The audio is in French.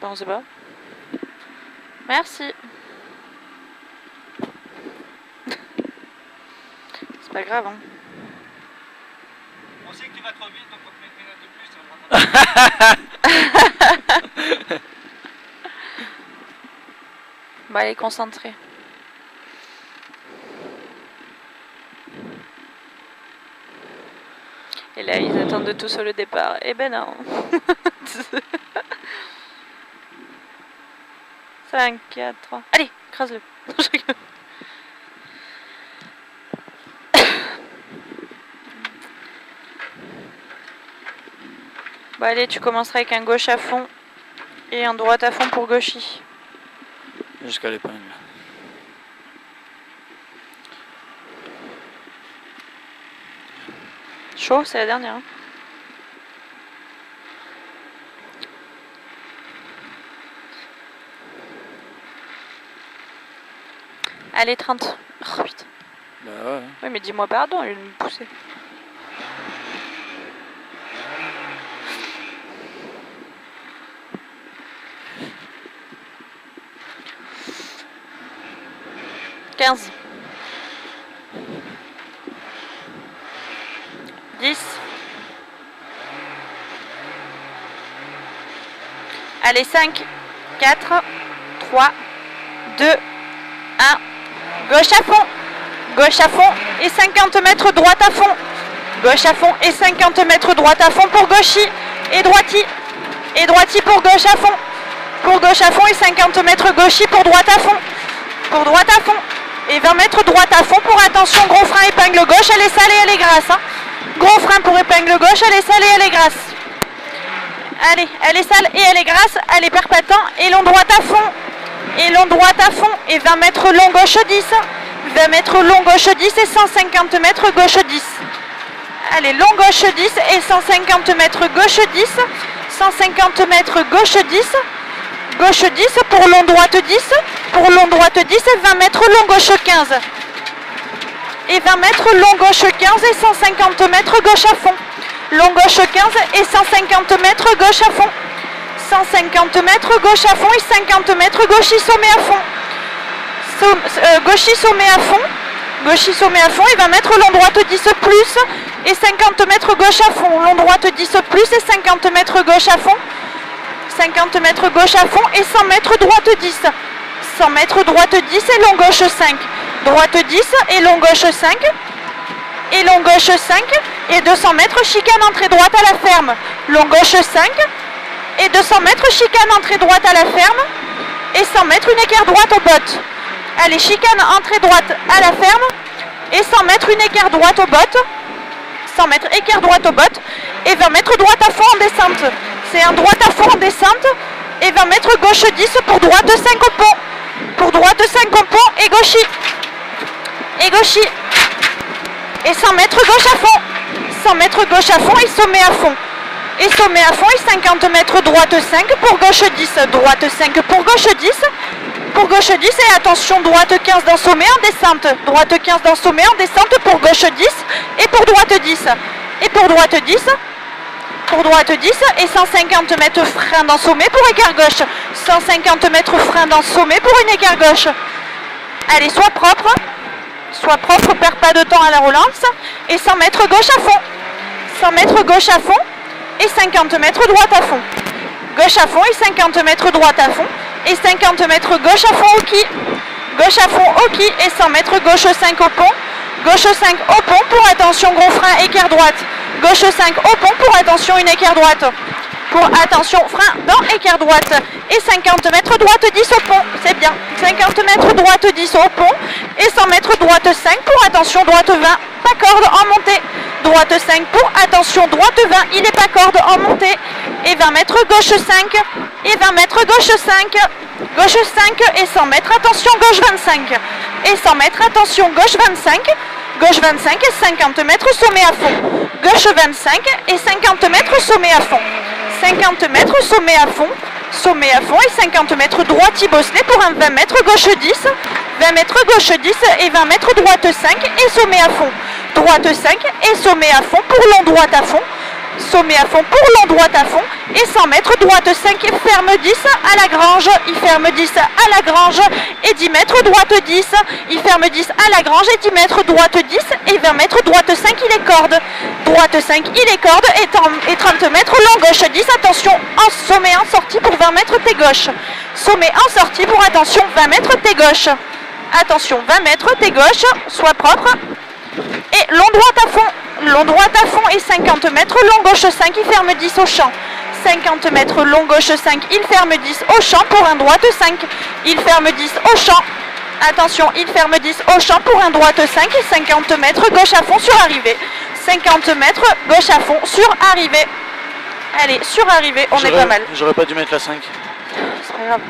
Enfin, on sait pas. Merci. C'est pas grave, hein. On sait que tu vas trop vite, donc on te met une de plus. Bah, elle est concentrée. Et là, ils attendent tous le départ. Eh ben non. 5, 4, 3. Allez, crase-le. Bah allez, tu commenceras avec un gauche à fond et un droite à fond pour gauchy. Jusqu'à l'épingle. Chaud, c'est la dernière. Hein. Allez, 30. Oh putain. Bah ouais. Oui, mais dis-moi pardon, au lieu de me pousser. « 15. 10. Allez, 5, 4, 3, 2, 1. Gauche à fond. Gauche à fond et 50 mètres droite à fond. Gauche à fond et 50 mètres droite à fond pour gauchy. Et droiti. Et droiti pour gauche à fond. Pour gauche à fond et 50 mètres gauchy pour droite à fond. Pour droite à fond. Et 20 mètres droite à fond pour attention, gros frein, épingle gauche, elle est salée, elle est grasse. Hein. Gros frein pour épingle gauche, elle est salée, elle est grasse. Allez, elle est sale et elle est grasse, elle est perpétant. Et long droite à fond. Et long droite à fond. Et 20 mètres long gauche 10. 20 mètres long gauche 10 et 150 mètres gauche 10. Allez, long gauche 10 et 150 mètres gauche 10. 150 mètres gauche 10. Gauche 10 pour long droite 10. Pour long droite 10 et 20 mètres long gauche 15. Et 20 mètres long gauche 15 et 150 mètres gauche à fond. Long gauche 15 et 150 mètres gauche à fond. 150 mètres gauche à fond et 50 mètres gauchy sommet à fond. Gauchy sommet à fond. Gauchy sommet à fond et 20 mètres long droite 10 plus et 50 mètres gauche à fond. Long droite 10 plus et 50 mètres gauche à fond. 50 mètres gauche à fond et 100 mètres droite 10. 100 mètres droite 10 et long gauche 5. Droite 10 et long gauche 5. Et long gauche 5 et 200 mètres chicane entrée droite à la ferme. Long gauche 5 et 200 mètres chicane entrée droite à la ferme. Et 100 mètres une équerre droite aux bottes. Allez, chicane entrée droite à la ferme. Et 100 mètres une équerre droite aux bottes. 100 mètres équerre droite aux bottes. Et 20 mètres droite à fond en descente. C'est un droite à fond en descente. Et 20 mètres gauche 10 pour droite 5 au pont. Pour droite 5 au pont et gauchy. Et gauchy. Et 100 mètres gauche à fond. 100 mètres gauche à fond et sommet à fond. Et sommet à fond et 50 mètres droite 5 pour gauche 10. Droite 5 pour gauche 10. Pour gauche 10 et attention droite 15 dans sommet en descente. Droite 15 dans sommet en descente pour gauche 10 et pour droite 10. Et pour droite 10. Pour droite 10 et 150 mètres frein dans sommet pour écart gauche. 150 mètres frein dans sommet pour une écart gauche. Allez, sois propre. Sois propre, perds pas de temps à la relance. Et 100 mètres gauche à fond. 100 mètres gauche à fond. Et 50 mètres droite à fond. Gauche à fond et 50 mètres droite à fond. Et 50 mètres gauche à fond au qui. Gauche à fond au qui et 100 mètres gauche 5 au pont. Gauche 5 au pont pour attention gros frein équerre droite. Gauche 5 au pont pour attention une équerre droite. Pour attention frein dans équerre droite. Et 50 mètres droite 10 au pont. C'est bien. 50 mètres droite 10 au pont. Et 100 mètres droite 5 pour attention droite 20. Pas corde en montée. Droite 5 pour attention droite 20. Il est pas corde en montée. Et 20 mètres gauche 5. Et 20 mètres gauche 5. Gauche 5 et 100 mètres attention gauche 25. Et 100 mètres attention gauche 25. Gauche 25 et 50 mètres sommet à fond. Gauche 25 et 50 mètres sommet à fond. 50 mètres sommet à fond. Sommet à fond et 50 mètres droite Bosselet pour un 20 mètres gauche 10. 20 mètres gauche 10 et 20 mètres droite 5 et sommet à fond. Droite 5 et sommet à fond pour long droite à fond. sommet à fond pour long droite à fond et 100 mètres droite 5 et ferme 10 à la grange, il ferme 10 à la grange et 10 mètres droite 10, il ferme 10 à la grange et 10 mètres droite 10 et 20 mètres droite 5 il est corde, droite 5 il est corde et 30 mètres long gauche 10, attention en sommet en sortie pour 20 mètres t'es gauche, sommet en sortie pour attention 20 mètres t'es gauche, attention 20 mètres t'es gauche, sois propre et long droite à fond et 50 mètres long gauche 5 il ferme 10 au champ, 50 mètres long gauche 5 il ferme 10 au champ pour un droite 5, il ferme 10 au champ, attention il ferme 10 au champ pour un droite 5 et 50 mètres gauche à fond sur arrivée, 50 mètres gauche à fond sur arrivée, allez sur arrivée on est pas mal, J'aurais pas dû mettre la 5. c'est pas grave.